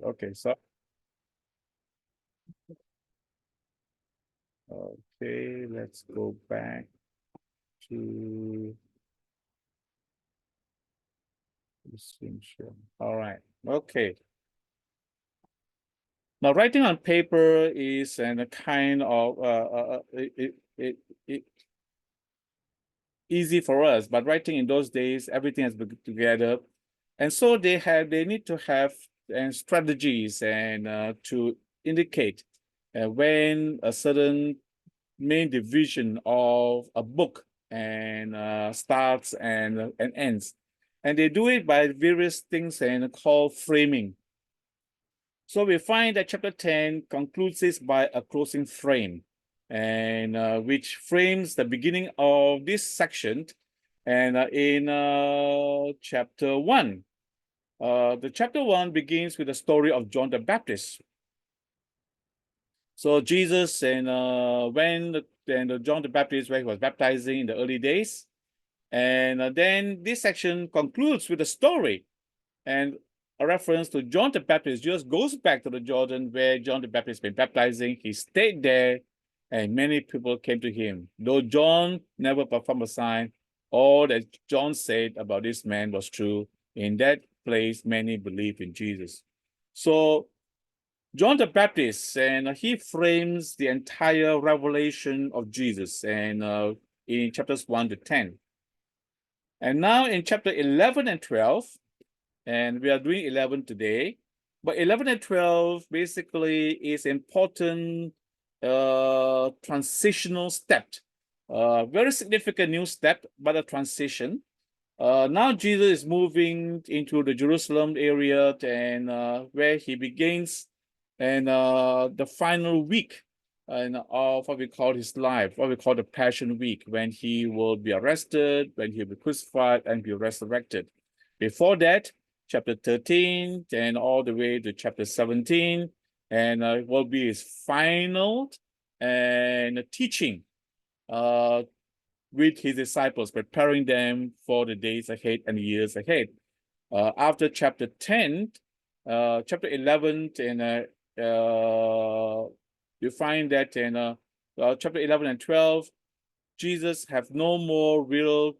Okay, so okay, let's go back to distinction. All right. Okay. Now, writing on paper is a kind of it easy for us, but writing in those days, everything has been together, and so they need to have strategies and to indicate when a certain main division of a book and starts and ends, and they do it by various things and called framing. So we find that chapter 10 concludes this by a closing frame, and which frames the beginning of this section. And in chapter 1, the chapter 1 begins with the story of John the Baptist. So Jesus and John the Baptist, where he was baptizing in the early days, and then this section concludes with a story and a reference to John the Baptist. Just goes back to the Jordan where John the Baptist been baptizing. He stayed there, and many people came to him. Though John never performed a sign, all that John said about this man was true. In that place, many believed in Jesus. So John the Baptist, and he frames the entire revelation of Jesus, and in chapters 1 to 10. And now in chapter 11 and 12, and we are doing 11 today, but 11 and 12 basically is important transitional step, very significant new step, but a transition. Now Jesus is moving into the Jerusalem area, and where he begins and the final week and of what we call his life, what we call the Passion Week, when he will be arrested, when he'll be crucified and be resurrected. Before that, chapter 13 and all the way to chapter 17, and will be his final and teaching with his disciples, preparing them for the days ahead and the years ahead. After chapter 10, chapter 11, and you find that in chapter 11 and 12, Jesus have no more real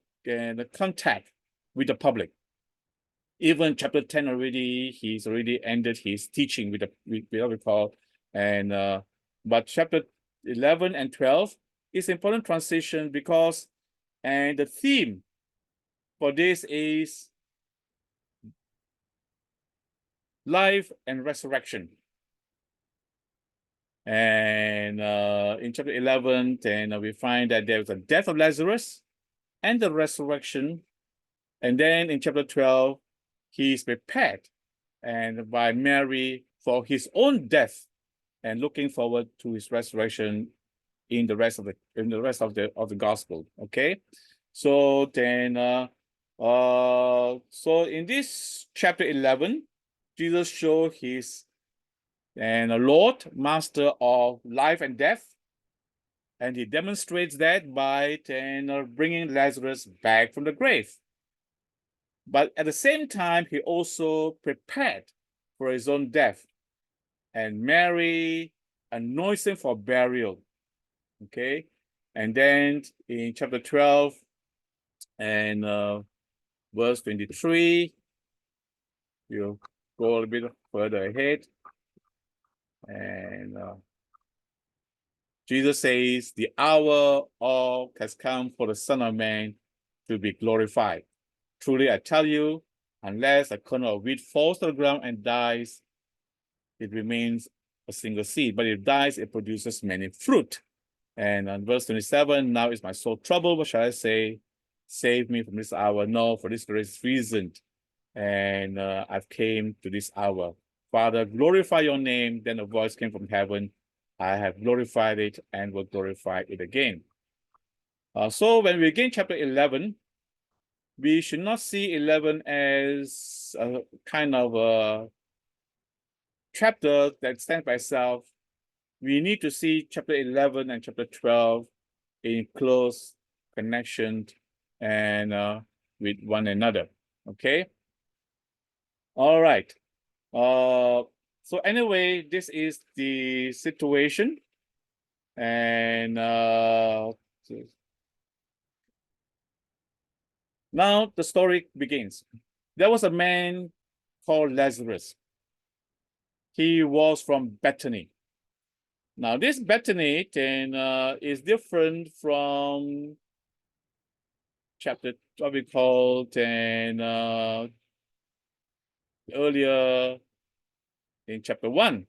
contact with the public. Even chapter 10 already, he's already ended his teaching with what we call, but chapter 11 and 12 is important transition because, and the theme for this is life and resurrection. And in chapter 11, and we find that there was a death of Lazarus and the resurrection. And then in chapter 12, he is prepared and by Mary for his own death and looking forward to his resurrection in the rest of the gospel. Okay, so then so in this chapter 11, Jesus showed his and a Lord, master of life and death, and he demonstrates that by bringing Lazarus back from the grave. But at the same time, he also prepared for his own death, and Mary anoints him for burial. Okay, and then in chapter 12 and verse 23, you go a little bit further ahead, and Jesus says, the hour has come for the Son of Man to be glorified. Truly, I tell you, unless a kernel of wheat falls to the ground and dies, it remains a single seed. But if it dies, it produces many fruit. And on verse 27, now is my soul troubled. What shall I say? Save me from this hour. No, for this very reason. And I've came to this hour. Father, glorify your name. Then a voice came from heaven. I have glorified it and will glorify it again. So when we begin chapter 11, we should not see 11 as a kind of a chapter that stands by itself. We need to see chapter 11 and chapter 12 in close connection and with one another. Okay. All right. So anyway, this is the situation. And now the story begins. There was a man called Lazarus. He was from Bethany. Now, this Bethany then is different from chapter what we call then earlier in chapter 1.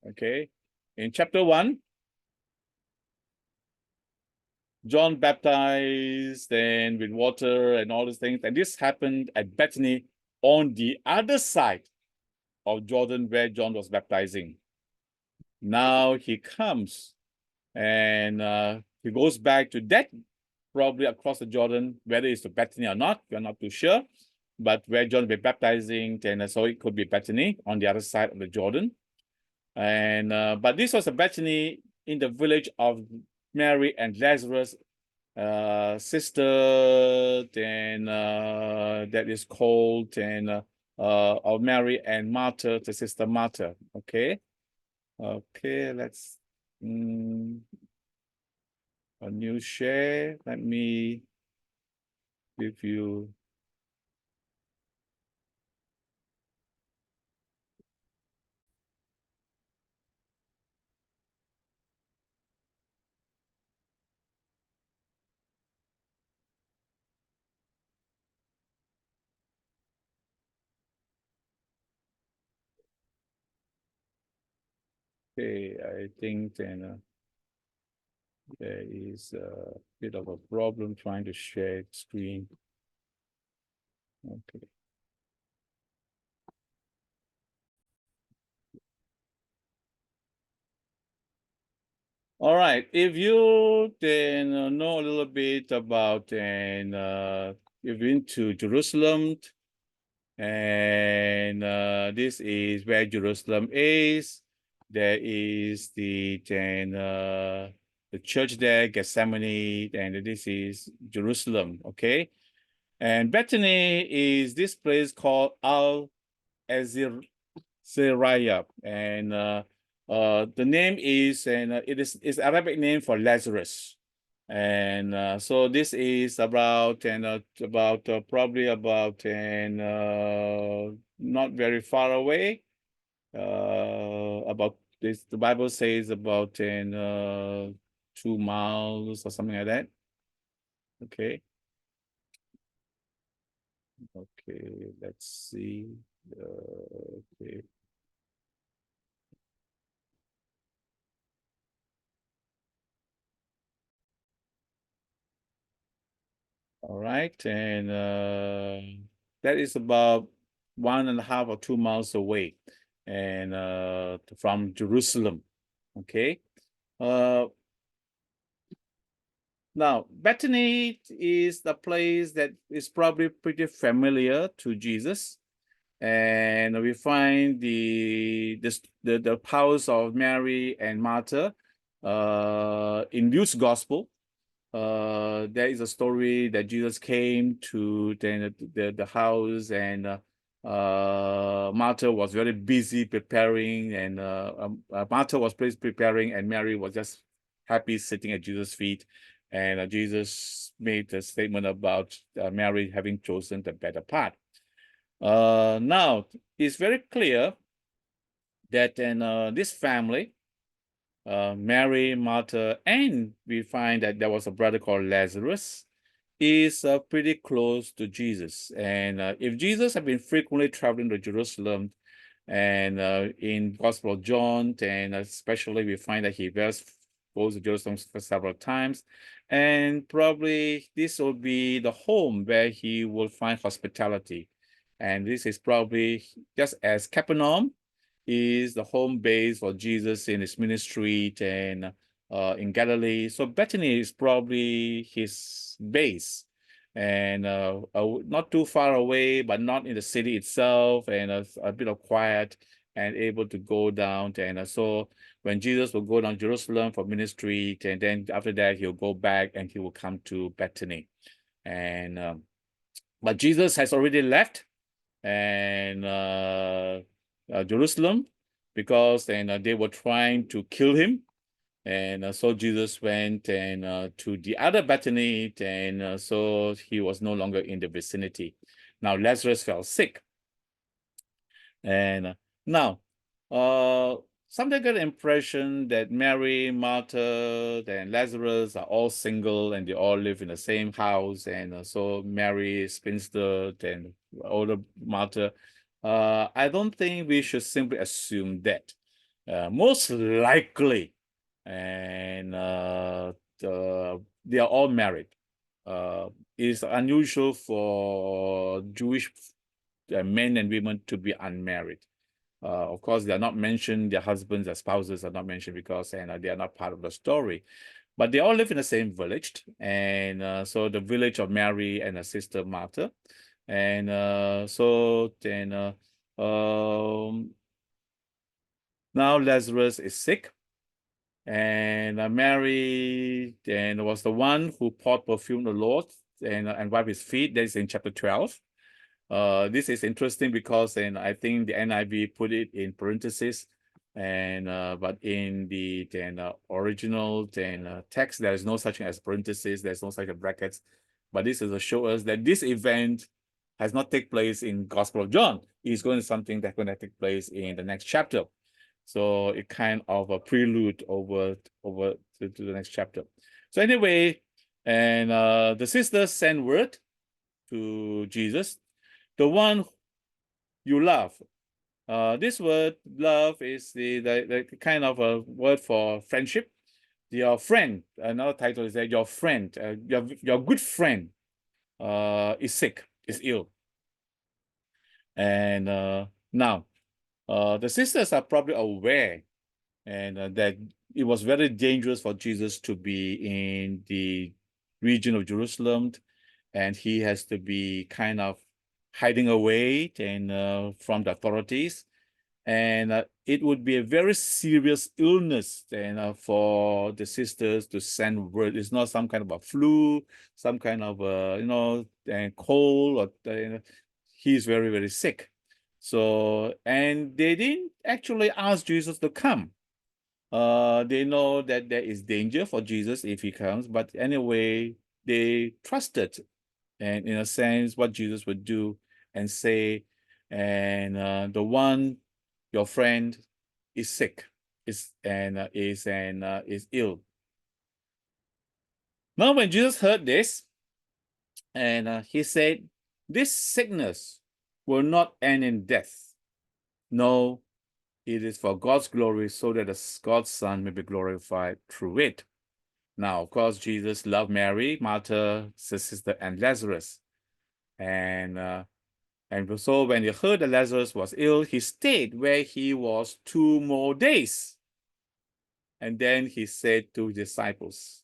Okay, in chapter 1, John baptized and with water and all these things, and this happened at Bethany on the other side of Jordan where John was baptizing. Now he comes and he goes back to that, probably across the Jordan, whether it's to Bethany or not, we're not too sure. But where John will be baptizing, then so it could be Bethany on the other side of the Jordan. And but this was a Bethany in the village of Mary and Lazarus, sister, then that is called then of Mary and Martha, the sister Martha. Okay. Okay, let's a new share. Let me give you. Okay, I think then there is a bit of a problem trying to share screen. Okay. All right. If you then know a little bit about and you've been to Jerusalem, and this is where Jerusalem is. There is the then the church there, Gethsemane, and this is Jerusalem. Okay, and Bethany is this place called Al Azariah, and the name is and it is Arabic name for Lazarus. And so this is about and probably about and not very far away. About this, the Bible says about 2 miles or something like that. Okay. Okay, let's see. Okay. All right, and that is about 1.5 or 2 miles away, and from Jerusalem. Okay. Now Bethany is the place that is probably pretty familiar to Jesus, and we find the house of Mary and Martha in Luke's gospel. There is a story that Jesus came to the house, and Martha was very busy preparing, and Martha was preparing, and Mary was just happy sitting at Jesus' feet. And Jesus made a statement about Mary having chosen the better part. Now, it's very clear that in this family, Mary, Martha, and we find that there was a brother called Lazarus, is pretty close to Jesus. And if Jesus had been frequently traveling to Jerusalem, and in Gospel of John, and especially we find that he goes to Jerusalem for several times, and probably this will be the home where he will find hospitality. And this is probably just as Capernaum is the home base for Jesus in his ministry and in Galilee. So Bethany is probably his base, and not too far away, but not in the city itself, and a bit of quiet, and able to go down. And so when Jesus will go down Jerusalem for ministry, and then after that he'll go back and he will come to Bethany. And but Jesus has already left and Jerusalem, because then they were trying to kill him. And so Jesus went and to the other Bethany, and so he was no longer in the vicinity. Now Lazarus fell sick. And now, sometimes I get the impression that Mary, Martha, and Lazarus are all single and they all live in the same house. And so Mary is spinster, and older Martha. I don't think we should simply assume that. Most likely, and they are all married. It's unusual for Jewish men and women to be unmarried. Of course, they are not mentioned, their husbands, their spouses are not mentioned because they are not part of the story. But they all live in the same village. And so the village of Mary and her sister Martha. And so then now Lazarus is sick. And Mary then was the one who poured perfume on the Lord and wiped his feet. That is in chapter 12. This is interesting because I think the NIV put it in parentheses, but in the original text there is no such thing as parentheses. There's no such a brackets. But this is to show us that this event has not take place in Gospel of John. It's going to something that's going to take place in the next chapter. So it kind of a prelude over to the next chapter. So anyway, the sisters sent word to Jesus, the one you love. This word love is the kind of a word for friendship. Your friend, another title is that your friend, your good friend is sick, is ill. And now the sisters are probably aware that it was very dangerous for Jesus to be in the region of Jerusalem, and he has to be kind of hiding away from the authorities. And it would be a very serious illness for the sisters to send word. It's not some kind of a flu, some kind of cold, or he's very, very sick. So, and they didn't actually ask Jesus to come. They know that there is danger for Jesus if he comes, but anyway, they trusted, and in a sense, what Jesus would do and say, and the one, your friend, is sick, is ill. Now, when Jesus heard this, and he said, "This sickness will not end in death. No, it is for God's glory, so that God's Son may be glorified through it." Now, of course, Jesus loved Mary, Martha, his sister, and Lazarus. And so when he heard that Lazarus was ill, he stayed where he was 2 more days. And then he said to his disciples,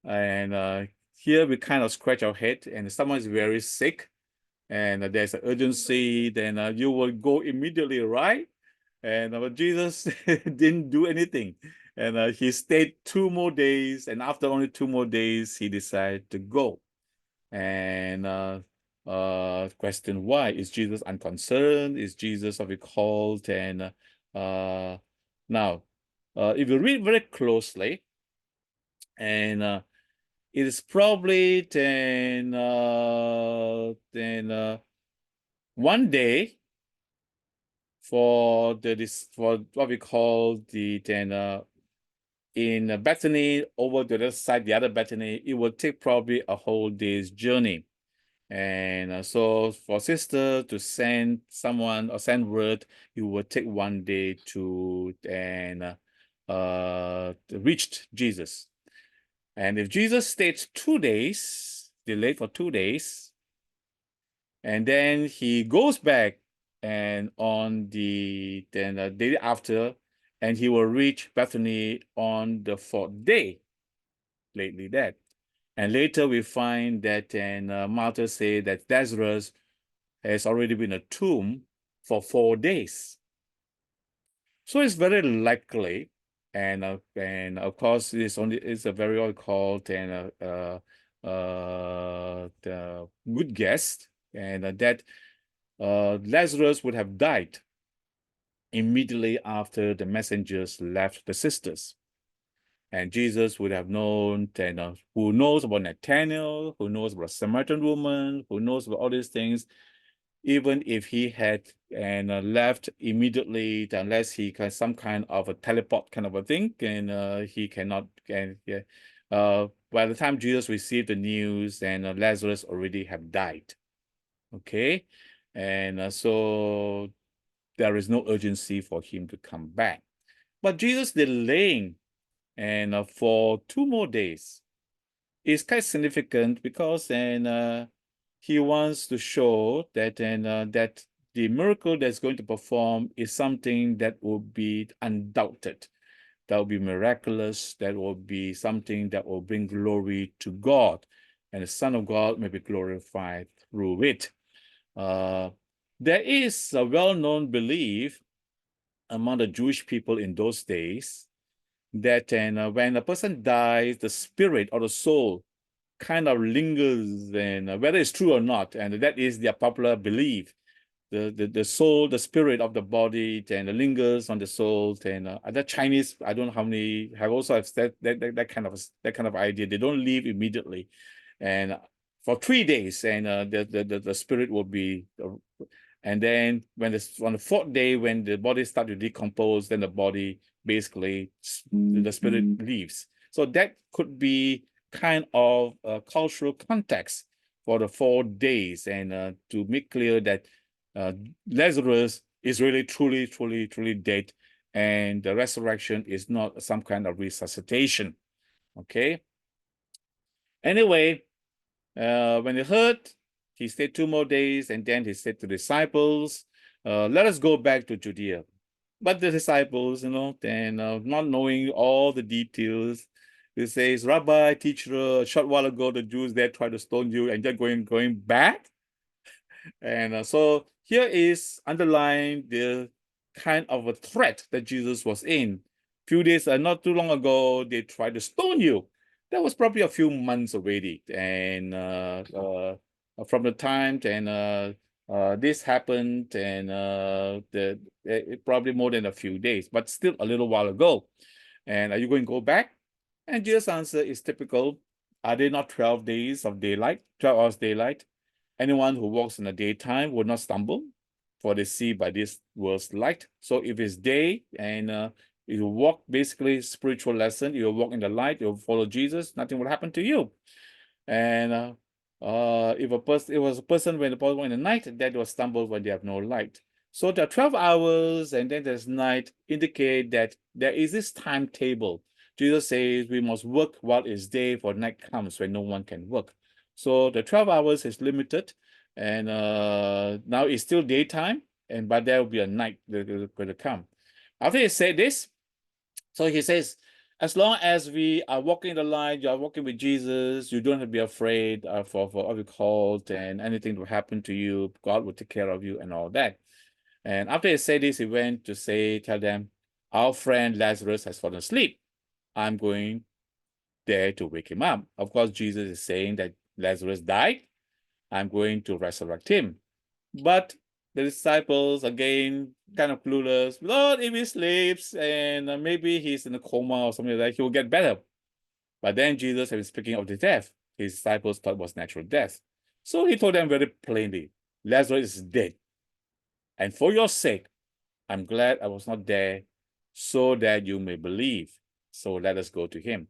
and here we kind of scratch our head, and someone is very sick, and there's an urgency, then you will go immediately, right? And Jesus didn't do anything. And he stayed 2 more days, and after only 2 more days, he decided to go. And question why? Is Jesus unconcerned? Is Jesus what we called? Now, if you read very closely, and it is probably one day for what we call in Bethany over to the other side, the other Bethany, it will take probably a whole day's journey. And so for sister to send someone or send word, it would take 1 day to reach Jesus. And if Jesus stayed 2 days, delayed for 2 days, and then he goes back and on the day after, and he will reach Bethany on the 4th day, lately that. And later we find that Martha said that Lazarus has already been in a tomb for 4 days. So it's very likely, and of course it's a very well called and the good guess, and that Lazarus would have died immediately after the messengers left the sisters. And Jesus would have known, who knows about Nathanael, who knows about a Samaritan woman, who knows about all these things, even if he had left immediately, unless he has some kind of a teleport kind of a thing, and he cannot. By the time Jesus received the news, and Lazarus already have died. Okay, and so there is no urgency for him to come back. But Jesus delaying for 2 more days is quite significant because he wants to show that that the miracle that's going to perform is something that will be undoubted, that will be miraculous, that will be something that will bring glory to God, and the Son of God may be glorified through it. There is a well-known belief among the Jewish people in those days that when a person dies, the spirit or the soul kind of lingers, and whether it's true or not, and that is their popular belief. The soul, the spirit of the body, and lingers on the soul. And other Chinese, I don't know how many have also have that kind of idea. They don't leave immediately, and for 3 days, and the spirit will be. And then on the 4th day, when the body starts to decompose, then the body basically, the spirit leaves. So that could be kind of a cultural context for the 4 days, and to make clear that Lazarus is really truly dead, and the resurrection is not some kind of resuscitation. Okay. Anyway, when he heard, he stayed 2 more days, and then he said to the disciples, let us go back to Judea. But the disciples, not knowing all the details, he says, Rabbi, teacher, a short while ago, the Jews there tried to stone you, and you're going back? And so here is underlying the kind of a threat that Jesus was in. Few days, not too long ago, they tried to stone you. That was probably a few months already. And from the time this happened, and probably more than a few days, but still a little while ago. And are you going to go back? And Jesus' answer is typical. Are they not 12 days of daylight, 12 hours daylight? Anyone who walks in the daytime will not stumble, for they see by this world's light. So if it's day, and you walk, basically spiritual lesson, you walk in the light, you follow Jesus, nothing will happen to you. And if it was a person when the person in the night, that will stumble when they have no light. So the 12 hours and then there's night indicate that there is this timetable. Jesus says we must work while it's day, for night comes when no one can work. So the 12 hours is limited, and now it's still daytime, but there will be a night that will come. After he said this, so he says, as long as we are walking the line, you are walking with Jesus, you don't have to be afraid for what we called, and anything will happen to you, God will take care of you and all that. And after he said this, he went to tell them, our friend Lazarus has fallen asleep. I'm going there to wake him up. Of course, Jesus is saying that Lazarus died. I'm going to resurrect him. But the disciples, again, kind of clueless. Lord, if he sleeps and maybe he's in a coma or something like that, he will get better. But then Jesus was speaking of the death. His disciples thought it was natural death. So he told them very plainly, Lazarus is dead. And for your sake, I'm glad I was not there, so that you may believe. So let us go to him.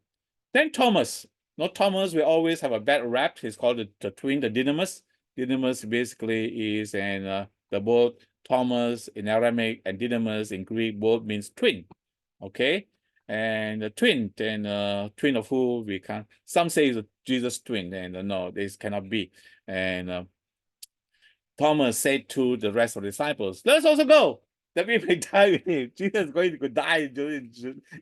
Then Thomas. Not Thomas, we always have a bad rap. He's called the twin, the Didymus. Didymus basically is the both Thomas in Aramaic and Didymus in Greek both means twin. Okay, and the twin, then twin of who we can't. Some say it's Jesus' twin, and no, this cannot be. And Thomas said to the rest of the disciples, "Let us also go, that we may die with him." Jesus is going to die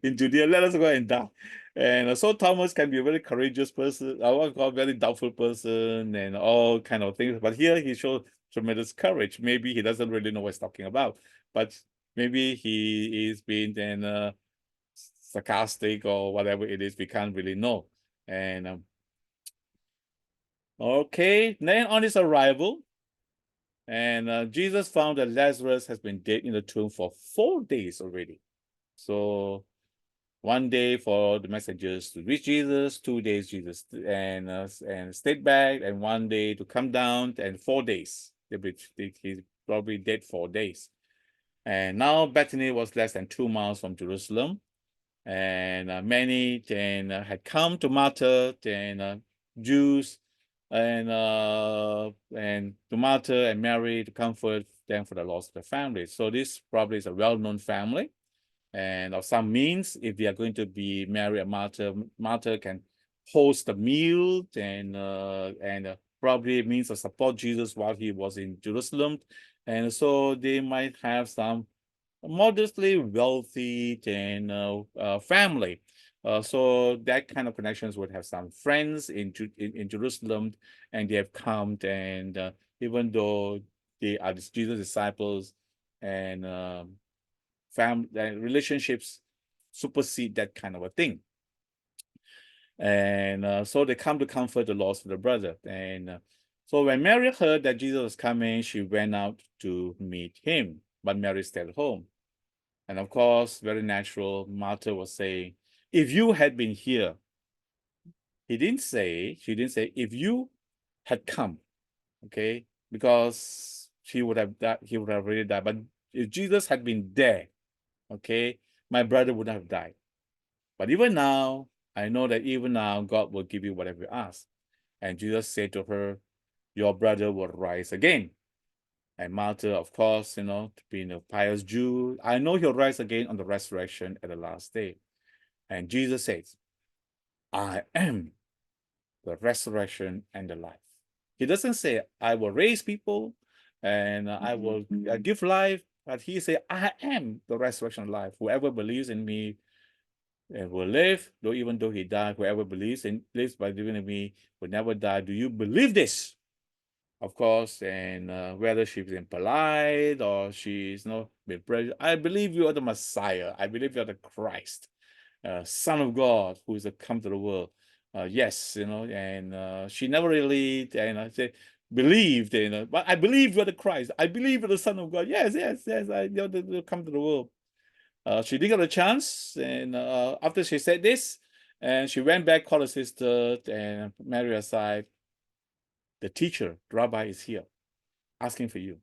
in Judea. Let us go and die. And so Thomas can be a very courageous person, I want to call a very doubtful person, and all kind of things. But here he shows tremendous courage. Maybe he doesn't really know what he's talking about, but maybe he is being sarcastic or whatever it is. We can't really know. And okay, then on his arrival, And Jesus found that Lazarus has been dead in the tomb for 4 days already. So 1 day for the messengers to reach Jesus, 2 days Jesus and stayed back, and 1 day to come down, and 4 days. He's probably dead 4 days. And now Bethany was less than 2 miles from Jerusalem, and many had come to Martha and Jews and to Martha and Mary to comfort them for the loss of their family. So this probably is a well-known family, and of some means, if they are going to be Mary and Martha can host the meal and probably means to support Jesus while he was in Jerusalem, and so they might have some modestly wealthy family. So that kind of connections would have some friends in Jerusalem, and they have come, and even though they are Jesus' disciples, and relationships supersede that kind of a thing. And so they come to comfort the loss of the brother. And so when Mary heard that Jesus was coming, she went out to meet him, but Mary stayed at home. And of course, very natural, Martha was saying, if you had been here, she didn't say, if you had come, okay, because he would have already died. But if Jesus had been there, okay, my brother would have died. But even now, I know that even now, God will give you whatever you ask. And Jesus said to her, your brother will rise again. And Martha, of course, being a pious Jew, I know he'll rise again on the resurrection at the last day. And Jesus says, I am the resurrection and the life. He doesn't say, I will raise people and I will give life, but he said, I am the resurrection and life. Whoever believes in me will live, even though he died. Whoever lives by believing in me will never die. Do you believe this? Of course, and whether she's impolite or she's not been pressured, I believe you are the Messiah. I believe you are the Christ, Son of God, who is to come to the world. Yes, and she never really say believed, but I believe you're the Christ. I believe you're the Son of God. Yes, yes, yes. You'll come to the world. She didn't get a chance, and after she said this, and she went back, called her sister, and Mary aside. The teacher, the rabbi, is here, asking for you.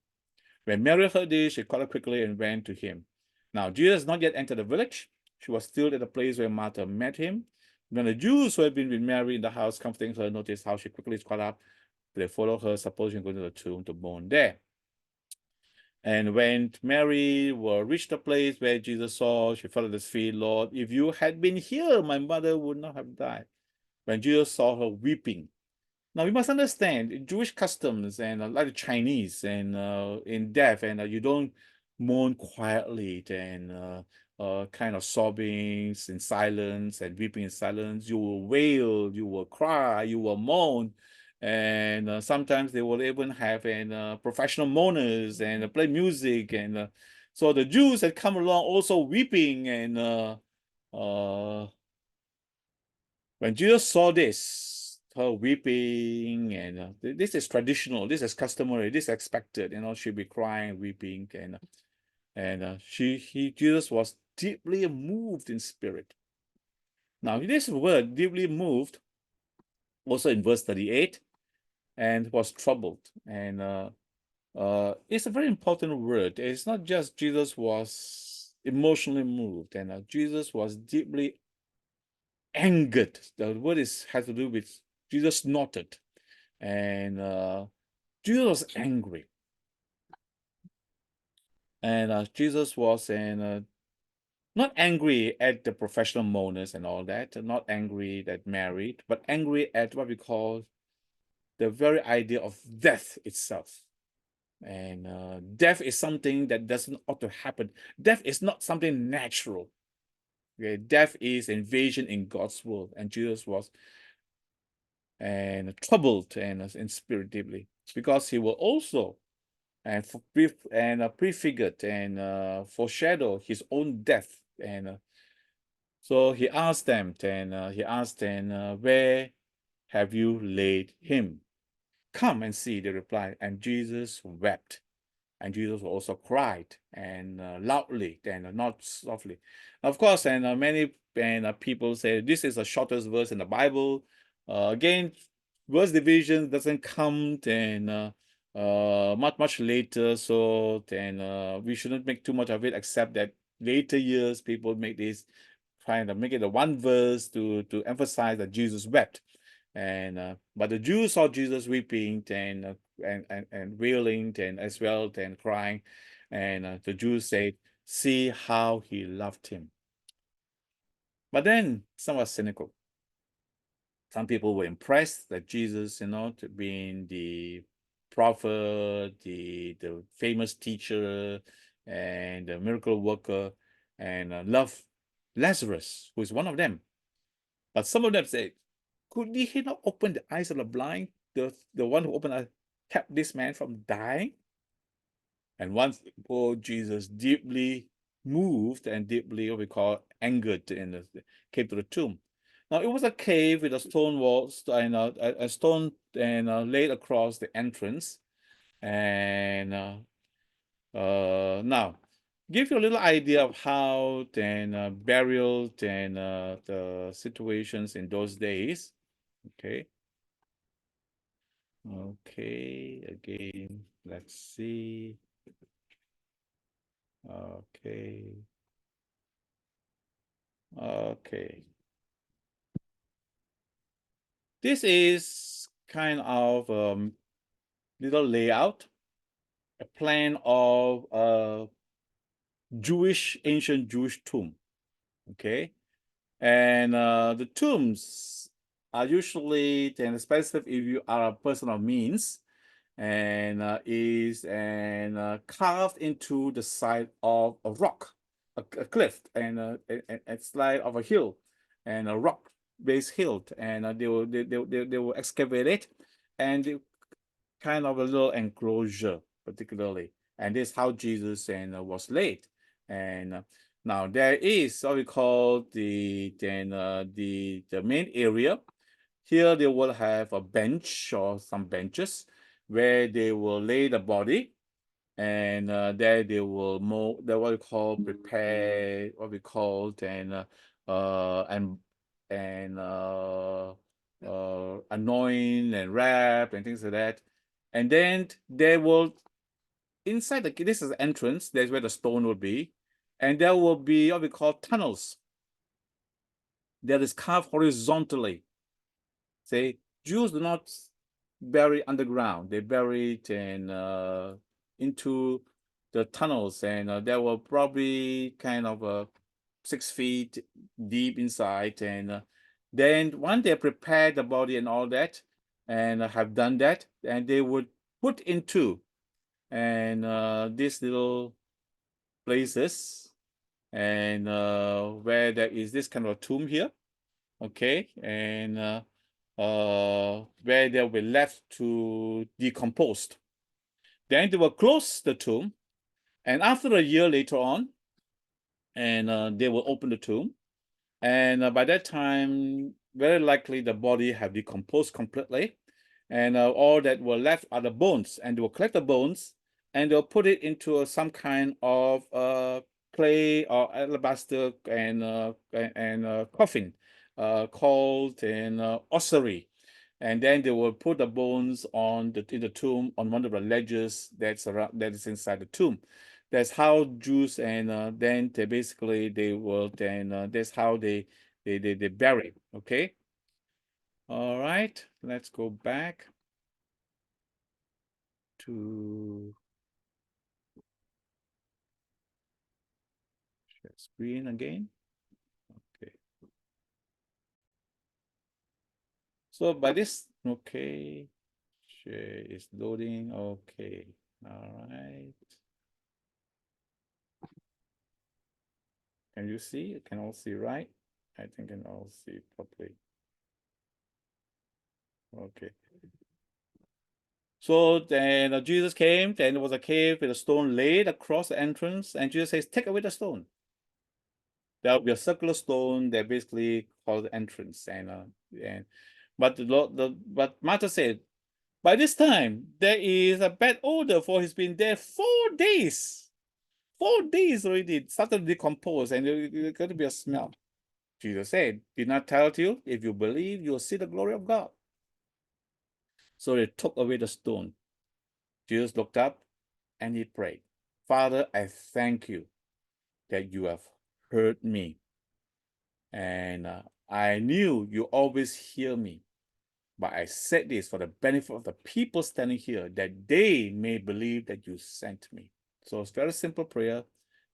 When Mary heard this, she called her quickly and ran to him. Now, Jesus had not yet entered the village. She was still at the place where Martha met him. When the Jews who had been with Mary in the house comforting her noticed how she quickly caught up, they followed her, supposing going to the tomb to mourn there. And when Mary reached the place where Jesus saw, she fell at his feet. Lord, if you had been here, my mother would not have died. When Jesus saw her weeping, now we must understand Jewish customs and like the Chinese and in death, and you don't mourn quietly and kind of sobbing in silence and weeping in silence. You will wail, you will cry, you will moan, and sometimes they will even have professional mourners and play music, and so the Jews had come along also weeping and when Jesus saw this, her weeping, and this is traditional, this is customary, this is expected, she'd be crying, weeping, and Jesus was deeply moved in spirit. Now, this word, deeply moved, also in verse 38, and was troubled. And it's a very important word. It's not just Jesus was emotionally moved, and Jesus was deeply angered. The word has to do with Jesus snorted, and Jesus was angry, and Jesus was not angry at the professional mourners and all that, not angry at Mary, but angry at what we call the very idea of death itself. And death is something that doesn't ought to happen. Death is not something natural. Okay? Death is invasion in God's world, and Jesus was troubled and in spirit deeply, because he will also prefigured and foreshadow his own death. And so he asked them, where have you laid him? Come and see, they replied. And Jesus wept. And Jesus also cried, and loudly, and not softly. Of course, and many people say this is the shortest verse in the Bible. Again, verse division doesn't come then much later, so then we shouldn't make too much of it, except that later years people make this, trying to make it a one verse to emphasize that Jesus wept. And but the Jews saw Jesus weeping and wailing and as well and crying, and the Jews said, "See how he loved him." But then some were cynical. Some people were impressed that Jesus, to being the prophet, the famous teacher, and the miracle worker, and loved Lazarus, who is one of them. But some of them said, could he not open the eyes of the blind? The one who opened kept this man from dying? And once poor Jesus, deeply moved and deeply what we call angered, and came to the tomb. Now it was a cave with a stone walls and a stone and laid across the entrance. And now give you a little idea of how then burial and the situations in those days. Okay. Okay, again, let's see. Okay. Okay. This is kind of little layout, a plan of a ancient Jewish tomb. Okay. And the tombs are usually then specific if you are a person of means, and is carved into the side of a rock, a cliff, and a side of a hill, and a rock-based hill, and they will excavate it, and they, kind of a little enclosure, particularly, and this is how Jesus was laid, and now there is what we call the main area. Here they will have a bench or some benches where they will lay the body, and there they will what we call prepare, what we call anoint and wrap and things like that. And then they will, inside this is the entrance, that's where the stone will be, and there will be what we call tunnels that is carved horizontally. Say, Jews do not bury underground. They bury it into the tunnels, and they were probably kind of 6 feet deep inside. And then once they prepare the body and all that, and have done that, and they would put into these little places, and where there is this kind of tomb here, okay, and where they'll be left to decompose. Then they will close the tomb, and after a year later on, and they will open the tomb, and by that time, very likely the body have decomposed completely, and all that were left are the bones, and they will collect the bones, and they'll put it into some kind of clay or alabaster and coffin called an ossuary. And then they will put the bones in the tomb on one of the ledges that is inside the tomb. That's how Jews and then they will then that's how they bury. Okay. All right. Let's go back to share screen again. Okay. So by this, okay, share is loading. Okay. All right. Can you see? Can all see right? I think can all see properly. Okay. So then Jesus came, then there was a cave with a stone laid across the entrance, and Jesus says, take away the stone. There will be a circular stone that basically called the entrance. But Martha said, By this time, there is a bad odor, for he's been there 4 days. 4 days already, it started to decompose, and there's going to be a smell. Jesus said, did not tell you, if you believe, you'll see the glory of God. So they took away the stone. Jesus looked up and he prayed, Father, I thank you that you have heard me. And I knew you always hear me. But I said this for the benefit of the people standing here, that they may believe that you sent me. So it's a very simple prayer.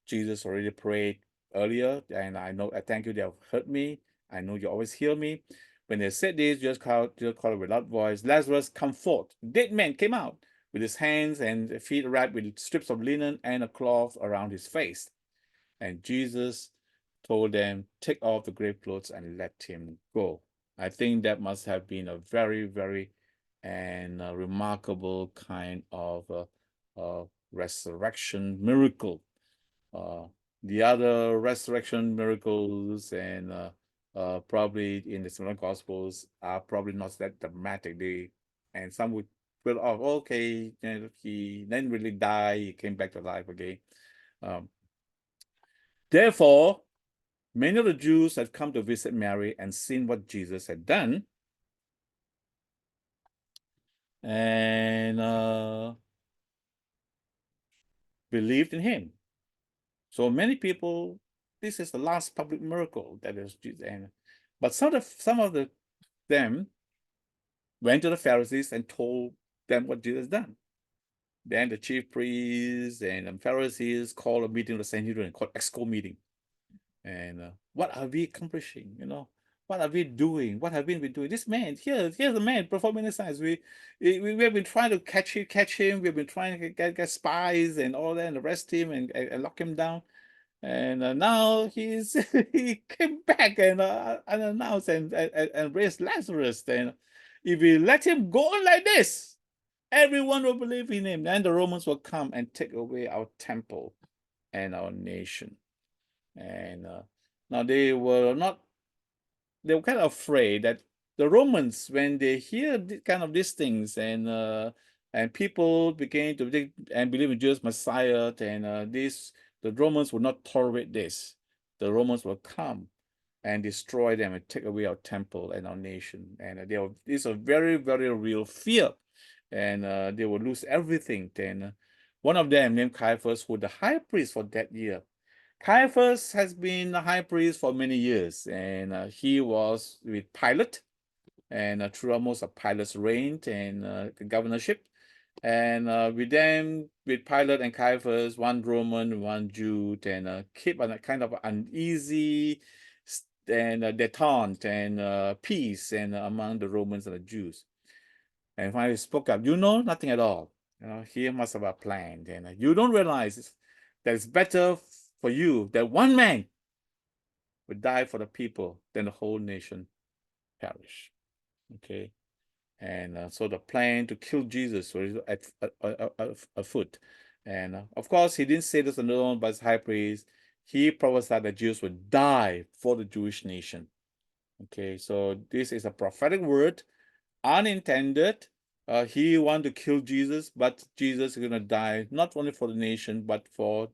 Jesus already prayed earlier, and I thank you, they have heard me. I know you always hear me. When they said this, Jesus called with a loud voice, Lazarus, come forth. The dead man came out with his hands and feet wrapped with strips of linen and a cloth around his face. And Jesus told them, take off the grave clothes and let him go. I think that must have been a very, very and remarkable kind of resurrection miracle. The other resurrection miracles and probably in the similar gospels are probably not that dramatic. And some would feel, oh, okay, he didn't really die, he came back to life again. Therefore, many of the Jews had come to visit Mary and seen what Jesus had done, and believed in him. So many people, this is the last public miracle that is Jesus. But some of them went to the Pharisees and told them what Jesus done. Then the chief priests and the Pharisees called a meeting of the Sanhedrin, called EXCO meeting. And what are we accomplishing? What are we doing? What have we been doing? This man, here's a man performing the signs. We have been trying to catch him. We've been trying to get spies and all that, and arrest him and lock him down. And now he came back and unannounced and raised Lazarus. And if we let him go on like this, everyone will believe in him. Then the Romans will come and take away our temple and our nation. And now they were kind of afraid that the Romans, when they hear kind of these things, and people began to think and believe in Jesus Messiah, and the Romans would not tolerate this. The Romans will come and destroy them and take away our temple and our nation. And this is a very, very real fear. And they will lose everything. Then one of them, named Caiaphas, who was the high priest for that year. Caiaphas has been a high priest for many years, and he was with Pilate, and throughout most of Pilate's reign and the governorship. And with Pilate and Caiaphas, one Roman, one Jew, and keep a kind of uneasy and detente and peace and among the Romans and the Jews. And finally spoke up, you know nothing at all. He must have a plan. And you don't realize that it's better for you that one man would die for the people than the whole nation perish. Okay. And so the plan to kill Jesus was afoot. And of course, he didn't say this alone, but as high priest, he prophesied that Jews would die for the Jewish nation. Okay, so this is a prophetic word, unintended. He wanted to kill Jesus, but Jesus is going to die not only for the nation, but for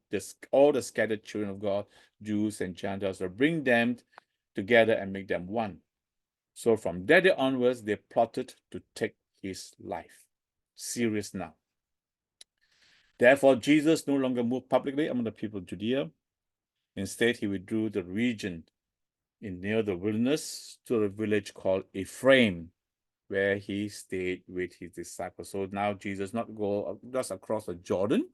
all the scattered children of God, Jews and Gentiles, to bring them together and make them one. So from that day onwards, they plotted to take his life. Serious now. Therefore, Jesus no longer moved publicly among the people of Judea. Instead, he withdrew the region near the wilderness to a village called Ephraim, where he stayed with his disciples. So now Jesus not go just across the Jordan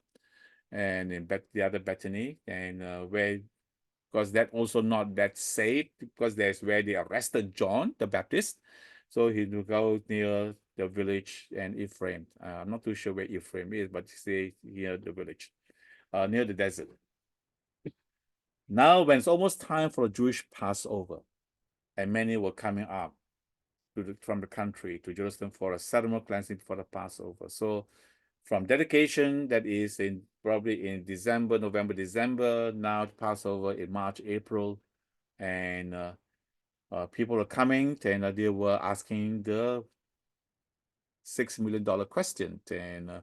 and in the other Bethany, and because that also not that safe, because there's where they arrested John the Baptist. So he will go near the village and Ephraim. I'm not too sure where Ephraim is, but say near the village, near the desert. Now, when it's almost time for a Jewish Passover, and many were coming up from the country to Jerusalem for a ceremonial cleansing for the Passover. So from dedication, that is probably in November, December, now to Passover in March, April, and people are coming, and they were asking the $6 million question, and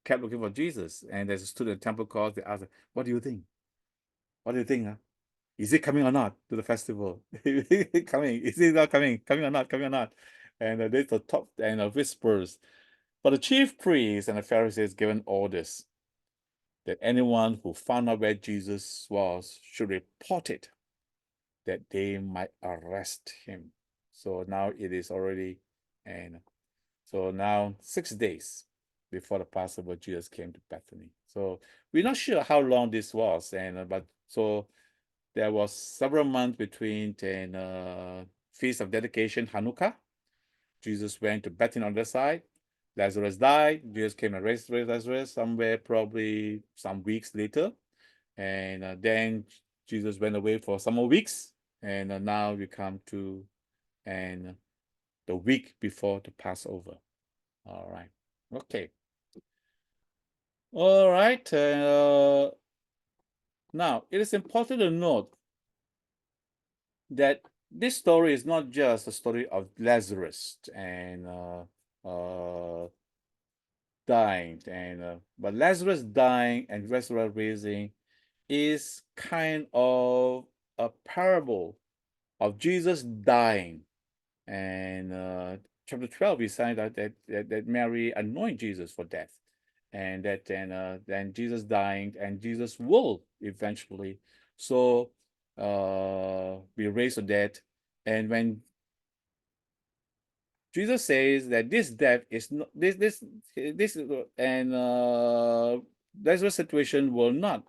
kept looking for Jesus. And as a student temple calls, they asked, "What do you think? What do you think? Huh? Is he coming or not to the festival? Coming? Is he not coming? Coming or not? Coming or not?" And there's the top and whispers. But the chief priests and the Pharisees given orders that anyone who found out where Jesus was should report it, that they might arrest him. So now it is already, and so now 6 days before the Passover, Jesus came to Bethany. So we're not sure how long this was, and but so there was several months between and Feast of Dedication, Hanukkah. Jesus went to Bethany on the side. Lazarus died. Jesus came and raised Lazarus somewhere, probably some weeks later. And then Jesus went away for some more weeks. And now we come to and the week before the Passover. All right. Okay. All right. Now, it is important to note that this story is not just a story of Lazarus and dying, and but Lazarus dying and Lazarus raising is kind of a parable of Jesus dying. And chapter 12, we find out that Mary anointed Jesus for death, and that then Jesus dying, and Jesus will eventually be raised from death. And when Jesus says that this death is not this and Lazarus situation will not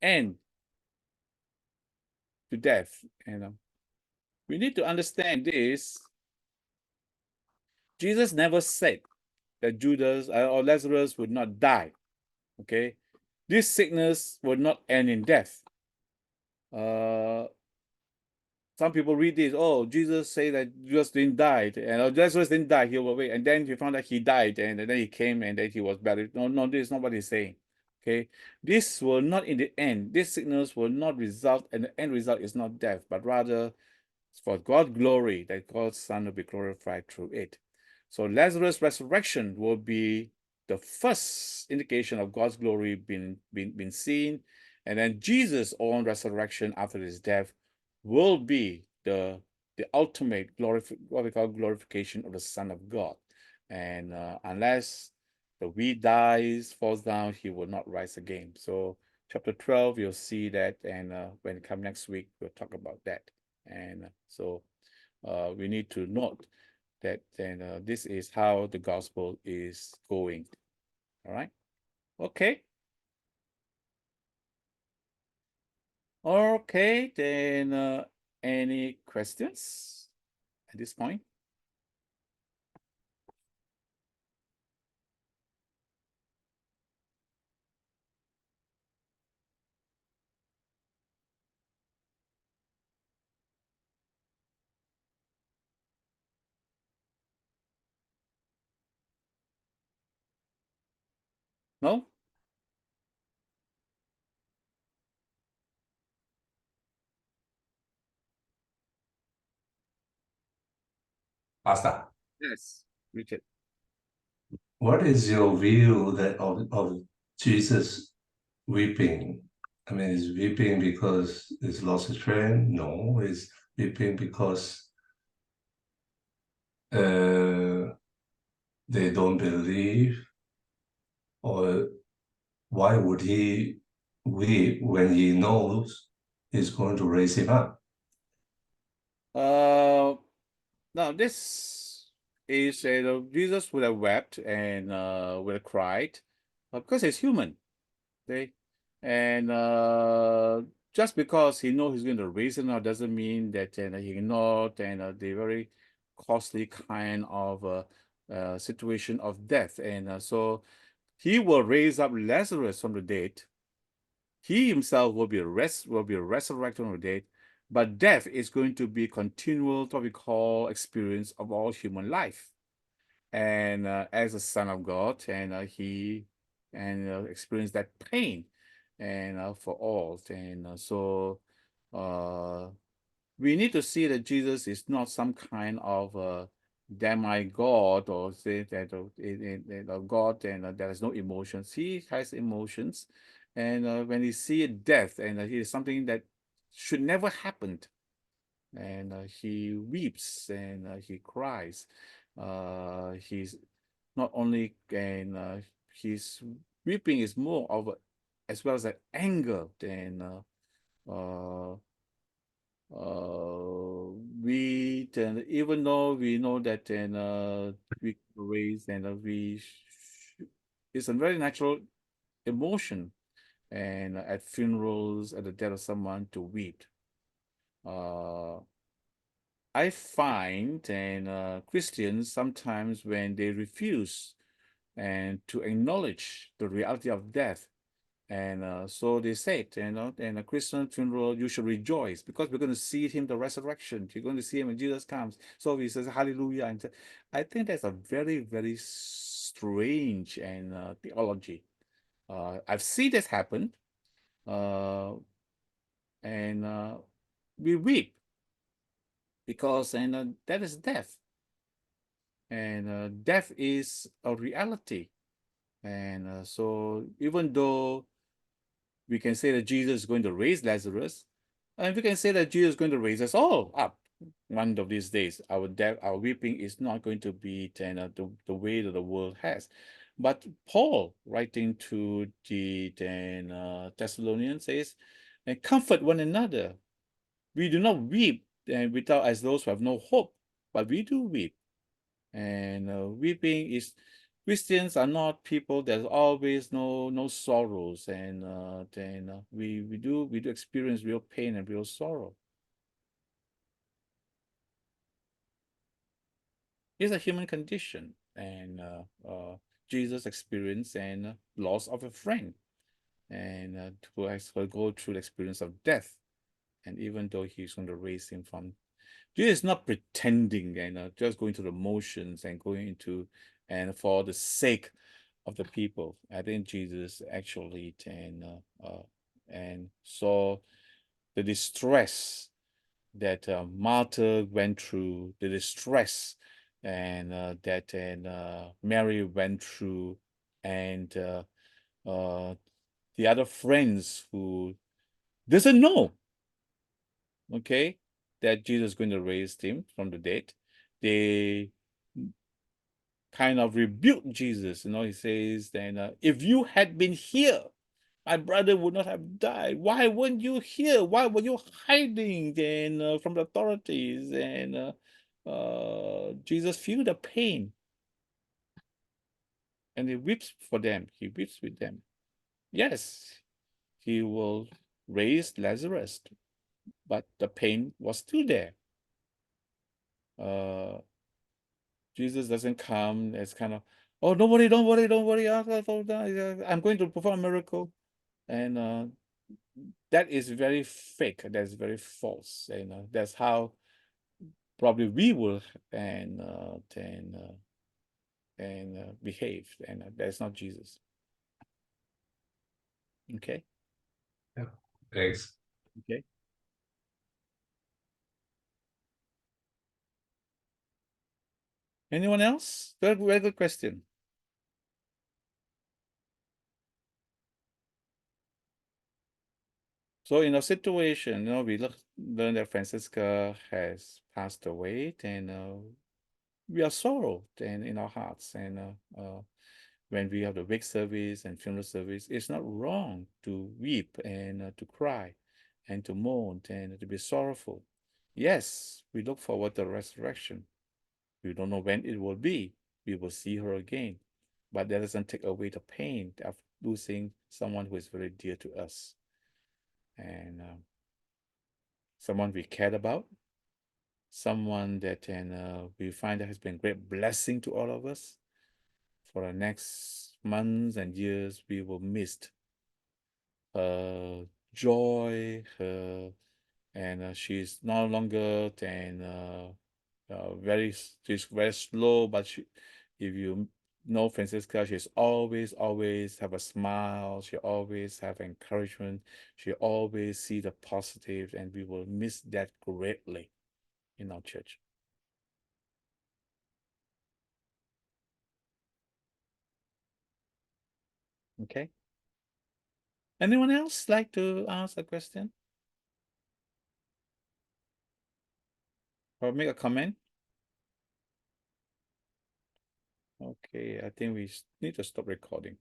end to death. And we need to understand this. Jesus never said that Judas or Lazarus would not die. Okay, this sickness would not end in death. Some people read this. Oh, Jesus said that Jesus didn't die, and Lazarus didn't die. He will wait, and then he found out he died, and then he came, and then he was buried. No, this is not what he's saying. Okay, this will not in the end. This sickness will not result, and the end result is not death, but rather for God's glory, that God's Son will be glorified through it. So Lazarus' resurrection will be the first indication of God's glory being seen, and then Jesus' own resurrection after his death will be the ultimate what we call glorification of the Son of God. And unless the weed dies, falls down, he will not rise again. So chapter 12, you'll see that, and when it comes next week, we'll talk about that. And so we need to note that then this is how the gospel is going. All right. Okay. Okay, then any questions at this point? No? Pastor, Yes, Richard. what is your view that of Jesus weeping? I mean, is weeping because he's lost his friend? No, he's weeping because they don't believe. Or why would he weep when he knows he's going to raise him up? Now this is Jesus would have wept and would have cried because he's human. Okay, and just because he knows he's going to raise him up doesn't mean that he ignored the very costly kind of situation of death. And so he will raise up Lazarus from the dead. He himself will be resurrected from the dead, but death is going to be continual, what we call experience of all human life. And as a son of God, and he experienced that pain, and for all, and so we need to see that Jesus is not some kind of demigod, or say that a God and there is no emotions. He has emotions, and when he see death, and he is something that should never happen, and he weeps, and he cries. He's not only, and his weeping is more of as well as an anger than uh, we then, even though we know that, we raise, and it's a very natural emotion, and at funerals, at the death of someone, to weep. uh I find, and Christians sometimes, when they refuse and to acknowledge the reality of death, and so they said, in a Christian funeral, you should rejoice because we're going to see him, the resurrection. You're going to see him when Jesus comes. So he says, hallelujah. And I think that's a very, very strange and theology. I've seen this happen, uh, and we weep because, and that is death. And death is a reality. And so even though we can say that Jesus is going to raise Lazarus, and we can say that Jesus is going to raise us all up one of these days. Our death, our weeping is not going to be the way that the world has. But Paul, writing to the Thessalonians, says, and comfort one another. We do not weep and without as those who have no hope, but we do weep. And weeping is, Christians are not people that always no sorrows, and then we do experience real pain and real sorrow. It's a human condition, and Jesus experienced and loss of a friend, and who has to go through the experience of death, and even though he's going to raise him from, Jesus is not pretending and just going through the motions and going into, and for the sake of the people. I think Jesus actually and saw the distress that Martha went through, the distress and that Mary went through, and the other friends who doesn't know, okay, that Jesus is going to raise him from the dead. They kind of rebuke Jesus. He says, then, if you had been here, my brother would not have died. Why weren't you here? Why were you hiding then from the authorities? And Jesus feel the pain, and he weeps for them. He weeps with them. Yes, he will raise Lazarus, but the pain was still there. Uh, Jesus doesn't come as kind of, oh, don't worry, don't worry, don't worry. I'm going to perform a miracle. And that is very fake. That's very false. That's how probably we will and behave. And that's not Jesus. Okay. Yeah. Thanks. Okay. Anyone else? Very, very good question. So in a situation, we learn that Francisca has passed away, and we are sorrowed and in our hearts. And when we have the wake service and funeral service, it's not wrong to weep and to cry and to mourn and to be sorrowful. Yes, we look forward to the resurrection. We don't know when it will be. We will see her again. But that doesn't take away the pain of losing someone who is very dear to us, and someone we cared about, someone that we find that has been a great blessing to all of us. For the next months and years, we will miss her joy, her, and she's no longer she's very slow, but if you know Francisca, she's always have a smile. She always have encouragement. She always see the positive, and we will miss that greatly in our church. Okay. Anyone else like to ask a question or make a comment? Okay, I think we need to stop recording.